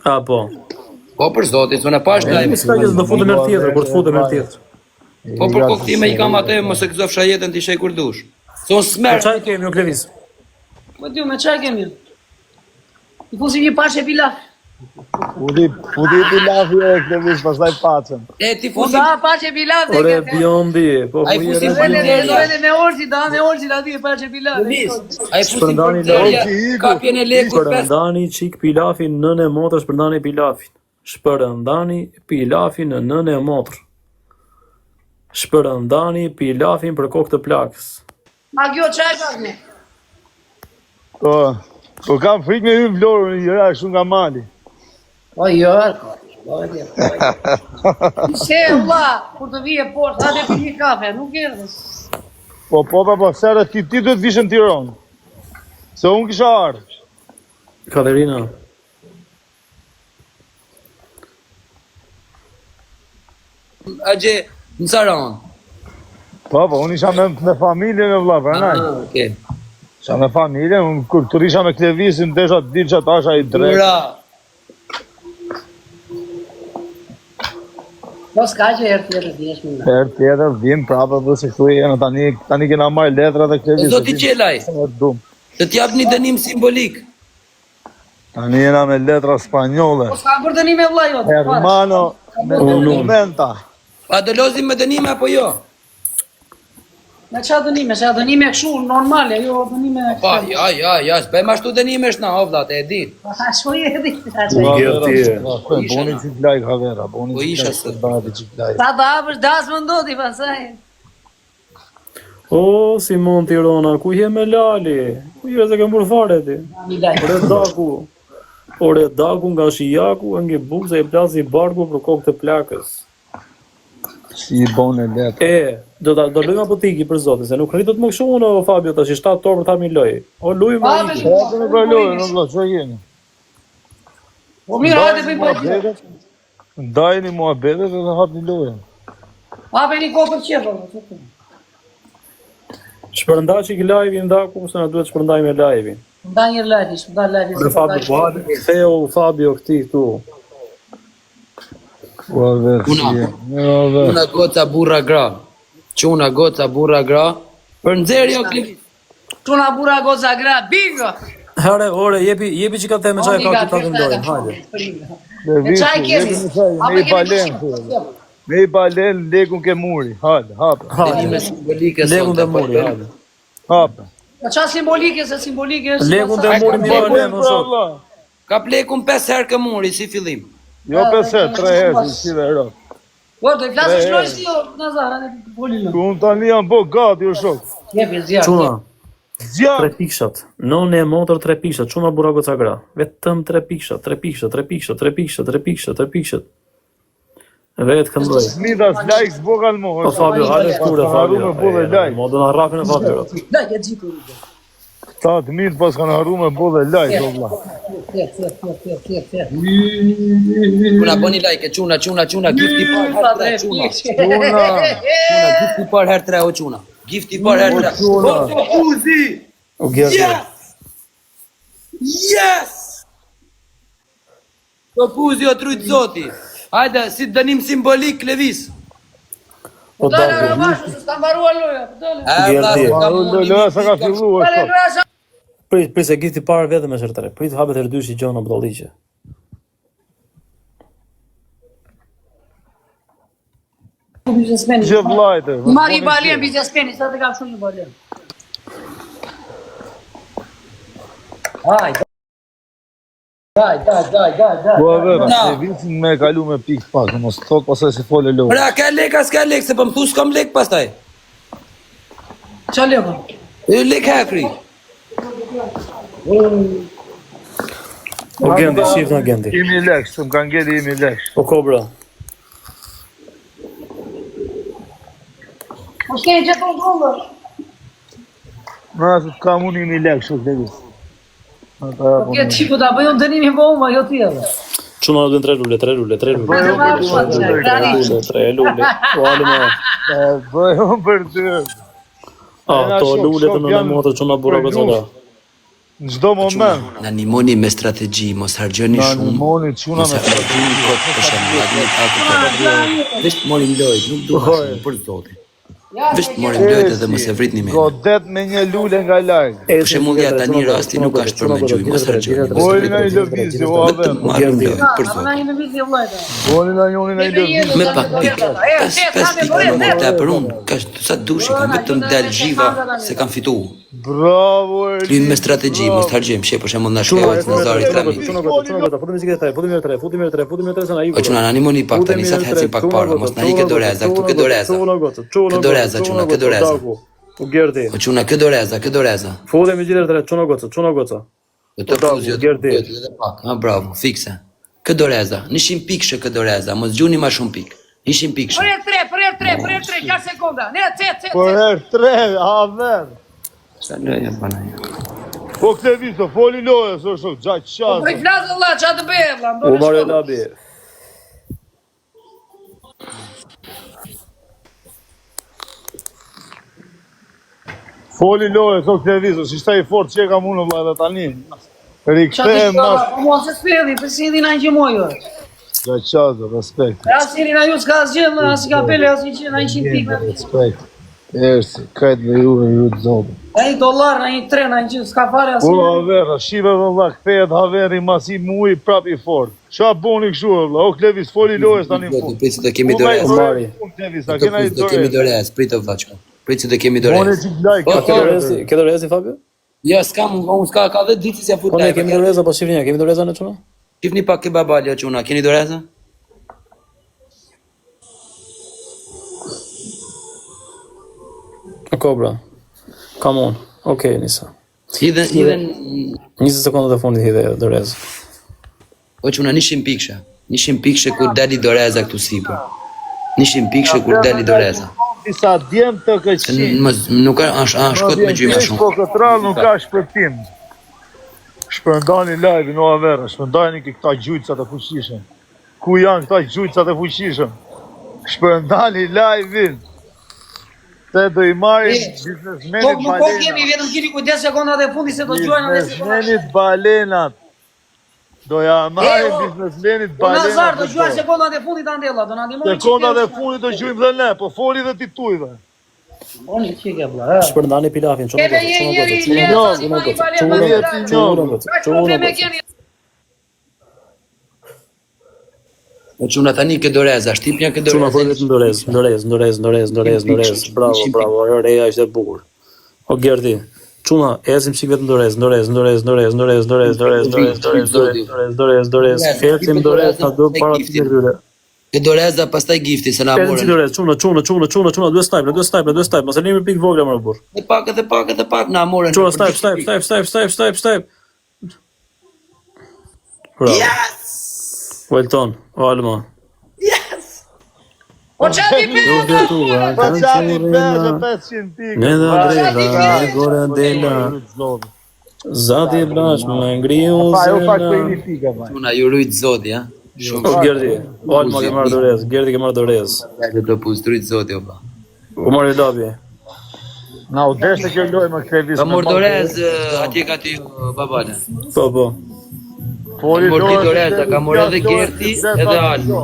A, po. Po për zotin, s'u në pash live. S'ka që do futem herë tjetër, kur të futem herë tjetër. Po për koktime I kam atë, mos e gëzofsha jetën ti shej kur dush. Son Po smer. çaj kemi o Klevis? Po ti me çaj kemi. I fusi një pashe pilaf. Fudi pilafi e Klevis, pastaj pacën. E ti Po fusi. da pashe pilaf. Ore biondi, po Ai fusi Vene me orzi, da me orzi la di pashe pilaf. Ai fusi Shpërndani për kapjen e lekut 5. Shpërndani çik pilafin nën e motër, shpërndani pilafin. Shpërndani pilafin në nën e motër. Shpërndani pilafin për kokë të plakës. Ma kjo çaj pasme. Po kam frikë me hym Vlorën I ra shumë nga mali. Po jo, se vlla, kur të vije poshtë, hajde pi një kafe, nuk erdhë. Po, sera ti do të vish në Tiranë. Se unë kisha ardhur. Katerina. Agje në Saran. Po, unë isha me familjen e vlla, pranaj. Okej. Isha me familjen, unë kur isha me Klevisin, desha të ditë që tasha I drejt. Ura. Po s'ka që herë tjetër t'jesh më nga. Herë tjetër, vim prapë dhe se këtu jena, tani kena marrë letrat e Klevisit. Zoti Qelaj, të t'jap një dënim simbolik. Tani jena me letra spanjolle. Po s'ka për dënime vlla jote. Hermano, me documenta. A do lozim me dënime apo jo? Me qa dënime, se dënime këshu normale, jo dënime... Pa, ja, s'bëjmë ashtu dënimesh na, o vlat, e di. Pa, shkoj e di. Boni qiklaj kavera, boni qiklaj. Ta da apësh das më ndoti, pasaj. O, Simon Tirona, ku je me Lali? Ku je se ke mburë fare ti? Ore daku nga shijaku, nge bukë se I plasi barku për kokë të plakës. Si I bone letra. Do lujmë apotiki për zotin, se nuk rritot më këshu unë, Fabio, ta që 7 orë për ta mi loj. O, lujmë më iki. Po, nuk e lojë, nuk la, që jeni? Po mirë, hajde bëjmë për Ndajni muhabetet dhe hap një lojë. Hape një kohë për qefë. Shpërnda që I live-in daku, se na duhet shpërndaj me live-in. Nda një live, shpërnda live. Në Fabio, po hajde, Theo, Fabio, këti, këtu. Una goca burra gra. Quna goca burra gra. Për nxerë jo Klevis. Quna burra goca gra, bingo! Hare, ore, jepi që ka të me qaj ka të vendojnë, hajde. Me qaj kemi. Me I balen, legun ke muri, hajde, hape. Dënime simbolike sot. Legun dhe muri, hajde. Hape. Qa simbolike, se simbolike është... Legun dhe muri mi balen, në sot. Ka plekun 5 herë kë muri, si fillim. Jo 5 herë, 3 herë, si dhe herë. Po, do I flasë shloj si jo, Nazar, anë e polinë. Unë tani jam bo gati, o shok. Jepi, zjarë. Quna, Zjarë. 3 pikshat. None e motër 3 pikshat. Quna bura goca gra. Vetëm 3 pikshat, 3 pikshat, 3 pikshat, 3 pikshat, 3 pikshat, 3 pikshat. Vetë këndoj. Smidas likes bogal mo. O Fabio, hale shkure Fabio. Mo do në rapin e Fabio. Lajke, gjiku. Ta të mitë pas kanë haru me bo dhe like, o vla. Quna boni like, quna, gifti par herë 3, quna. Quna, gifti par herë 3, o quna. Gifti par herë 3. O Kuzi! Yes! Yes! O Kuzi, o trujtë zoti. Hajde, si dënim simbolik, Klevis. O Dale, daku. Ramash, s'ka mbarua loja, dale. Loja sa ka fillu, o shok. Prit se gifti parë vetëm e shërtare. Prit hapet herë dyshi gjona bëdalliqe. Gjë vlajte. Mari balien, bizjaspeni, sa të kam shumë një balien. Daj. Po e vera, e visin me kalu me pik pak, mos thot pasaj se fole loja. Pra, ka lek, as ka lek, se për më thu s'kam lek pastaj. Qa leko? Lek hakri. O Gendi, shif në Gendi. Imi leksh, të më kanë gjeli imi leksh. O Kobra. Po s'keni që të ndrollë? Në asë të kam unë imi leksh, o Klevis. Po kje tipu ta bëjon dënimi bomba, jo tjede. Quna në duen 3 lule. 3 lule. O alima. Bëjon për ty. To lule të në motër quna bura goca gra. Në çdo moment. Na nimoni me strategji, mos hargjoni Na shumë. nimoni çuna Mos me hargjoni kot për shembull. Vesh morim lojë, nuk duhet shumë për zotin. Vesh morim lojë edhe mos e vritni me. Godet me një lule nga larg. Për shembull ja tani rasti nuk ka për me gjuj, mos hargjoni. Boli na i lëvizje, o ave. Marrim lojë për Na zotin. jemi vizje vllajta. Boli na joni na i lëvizje. Me pak pikë. 5 pikë më ta për unë. Ka sa dushi, kam vetëm dal gjiva se kam fituar. Bravo Erli. Klin me strategji, mos hargjojmë, sheh për shembull na shkruajt Nazari Trami. Çuna gota, futi muzikë tre, futi mirë tre se na i. O çuna na animoni pak tani sa të ecim pak para, mos na ikë doreza, këtu ke doreza. Ke doreza, çuna, ke doreza. U gerdi. O çuna, ke doreza, ke doreza. Futi me gjithë tre, çuna goca. Do të fuzjo edhe pak. Ah, bravo, fikse. Ke doreza, 100 pikë ke doreza, mos gjuni më shumë pikë. 100 pikë. Për 3, 4 sekonda. Ne, ce. Për herë 3, ave. Sa lojë bana. Po këtë visto, foli loje, së shumë, gjaq Po i qasë. flasë valla, çfarë të bëj valla? U marrë labi. Foli loje, së këtë visto, si shta i fort që e ka mundë vla edhe tani. Rikëtem mas, Po mos e spelli, për si ndina një mojë. gjaq qasë, respekt, Ja si na ju s'ka asgjë, as ka pele, as që na 100 pikë. respekt. Ersi, kajt me ju të zotë. Ai dollar, ai 3, ai gjë, s'ka fare as. Po havera, shive vëlla, këthejet haveri masi mui prap i fort. Qa boni këshu vëlla, o Klevis, foli lojes tani në fund. Pritë të kemi Po dorez. me Mari. Klevis, a kena i Do kemi dorez. dorez, pritë vllaçka. Pritë të kemi Mone dorez. që lajk, Po, Ke dorezi Fabio? Jo, unë s'ka ka 10 ditë si ja fut Po ne live. kemi doreza, po shifrinja, kemi doreza në çuna? Shifni pak ke babalja çuna, keni doreza? Kobra. Come on. Okej, nisa. Hidhen 20 sekonda të fundit hidhe doreza. o çuna 100 pikëshe. 100 pikëshe kur dali doreza këtu sipër. 100 pikëshe kur dali doreza. Disa djemë të këqin. Nuk është kot me gjyma shumë. Po këtë rallë nuk ka shpërtim. Shpërndani live-in o avera, shpërndani këta gjujcat e fuqishëm. Ku janë këta gjujcat e fuqishëm? Shpërndani live-in. Se do i marim Po biznesmenit nuk po kemi balenat. vetëm keni kujdes sekondat e fundit se do gjojnë edhe se. Biznesmenit balenat. Do ja marim biznesmenit Po Nazar do balenat. gjojnë sekondat e fundit andella, do na ndihmoni. Sekondat e fundit do gjujmë dhe ne, po foli dhe ti tujve. Oni çike vlla. Shpërndani pilafin, çuna Keme goca, çuna goca. O çuna tani ke doreza, shtipja ke Çuna po doreza. vetëm dorez. Bravo, ajo reja ishte e bukur. O Gerdi, çuna, ecim çik vetëm dorez. Ecim dorez, ta do para të tyre. Ke doreza, pastaj gifti se na Ecim morën. dorez, çuna, duhet stajp, mos e lëmi pikë vogla më burr. Edhe pak na morën. Çuna, stajp. Bravo. Welton, o Alma. Po çati pe. Pa qani 500 pikë. Ne da dreva, gore dela. Zati e brashme, me ngriu Pa, jo pak për zena. një pikë, pa. Çuna ju rujt zoti, ha. Shumë. O Gerdi, o Alma ke marrë dorez, Gerdi ke marrë dorez. Le të pustrujt zoti, oba. U marrë labi. Na u deshte kjo lojë më këtë visë. Ka mor dorez atje ka ty babala. Po. Foli Ka mor ti lojë, doreza, ka mor edhe Gerti edhe Alma.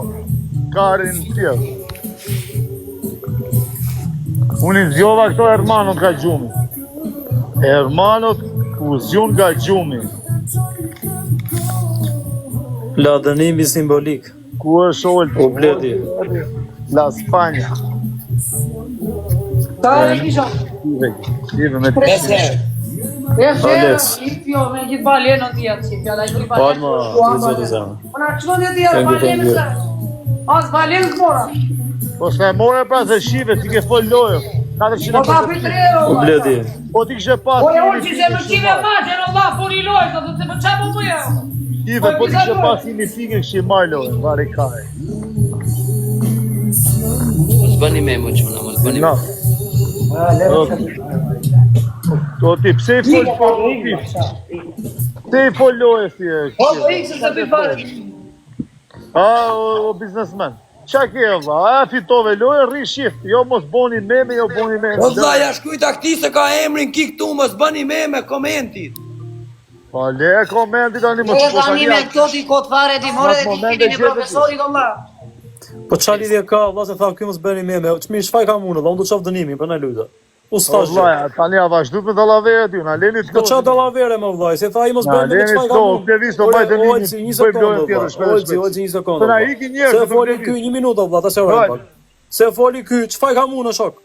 Karin tjerë. Unë i zjova këto Ermanot nga gjumi. Ermanot u zjun nga gjumi. La dënimi simbolik. Ku është olë? O bledi. La Spanja. Ta kisha. Ive me të Besë. Alex. Jo, me gjithë balenën ti atë, fjala i Po Alma, të zotë zena. Po na çon ti atë balenën sa. As balenë mora. Po s'ka more pra se shive, ti ke fol lojë. Po ka për 3 euro. O bledi. Po ti kishe pas. Po e unë se më kive maçë, në Allah, po i lojë, do të më çapo po ja. Ive, po ti kishe pas një fikë kështi marrë lojë, vari kaj. Mos bëni me më çuna, mos bëni. Na. O ti pse i fol po ti? Pse i fol lojë si e? Po ikse se bëj fare. O biznesmen. Qa ke vlla? A fitove lojë, rri shift. Jo mos boni meme, O vlla, ja shkruaj takti se ka emrin ki këtu, mos bëni me komentit. Po le komenti tani më E shpo tani me këto ti kot fare ti more dhe ti kini një profesorit olla. Po qa lidhje ka, valla se tha, ky mos bëni me, çmi çfarë kam unë, valla unë do të shoh dënimin, po na luta. U stash. Valla, tani a vazhdu me dallavere ty, na leni të Po qa dallavere më vllai, se tha ai mos bëni me çfarë kam unë. Klevis do bëj dënimin. Një sekondë tjetër, një sekondë. Na iki njerëz. Se foli ky 1 minutë valla, ta shëroj pak. Se foli ky, çfarë kam unë shok?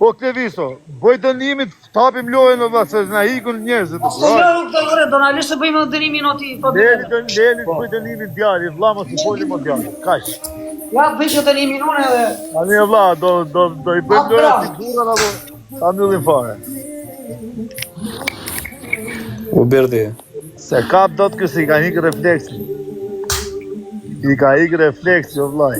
Po Kleviso, bëj dënimin, tapim lojën me valla, se na ikun njerëzit. Po jo, këtë donalisht të bëjmë dënimin o ti. Leni të bëj dënimin djali, vlla mos i foli më djali. Kaq. Ja bëj që dënimin unë edhe. Tani vlla, do i bëjmë lojën si burra apo ta mbyllim fare. U berdi. Se kap dot ky si ka ikë refleksi. I ka ikë refleksi o vllai.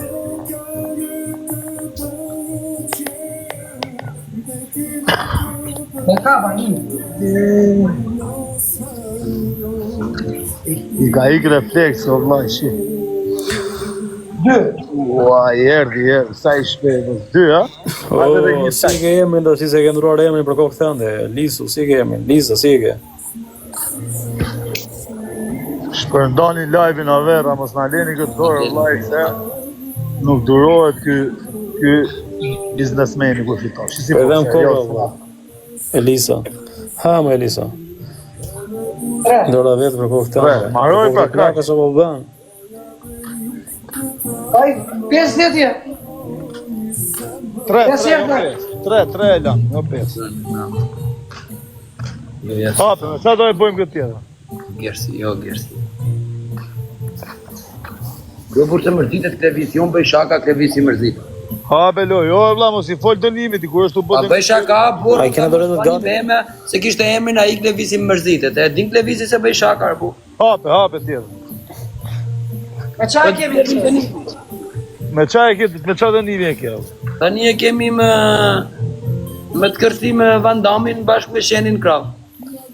Me kapa një. I ka ikë refleksi o vllai shi. 2. Ua, erdi, sa i shpejt. 2, ha? Hajde dhe një Si ke emrin do si se ke ndruar emrin për kokë thënde, Lisu, si ke emrin, Liza, si ke? Shpërndani live-in a vera, mos na leni këtë dorë, vllai, se nuk durohet ky biznesmeni ku fiton. Si Po edhe në kohë, valla. Elisa. Ha, më Elisa. Ndora vetë për kokë thënde. Maroj pra, kaq. Ka po bën. Ai 5 ditë. 3 lan, jo 5. Hape, sa do e bëjmë këtë tjetër? Gersi, jo gersi. Jo për të mërzitet Klevis, jo më bëj shaka Klevis i mërzit. Hape loj, jo vlla mos i fol dënimit, kur është u A bë. bëj shaka, burë, Ai kena dorë të gati. se kishte emrin ai Klevis i mërzitet, e din Klevisi se bëj shaka, arbu. Hape tjetër. Me çfarë kemi dënimin? Me çfarë dënimi e kjo? Tani e kemi me të kërthim Van Damin bashkë me Shenin Krav.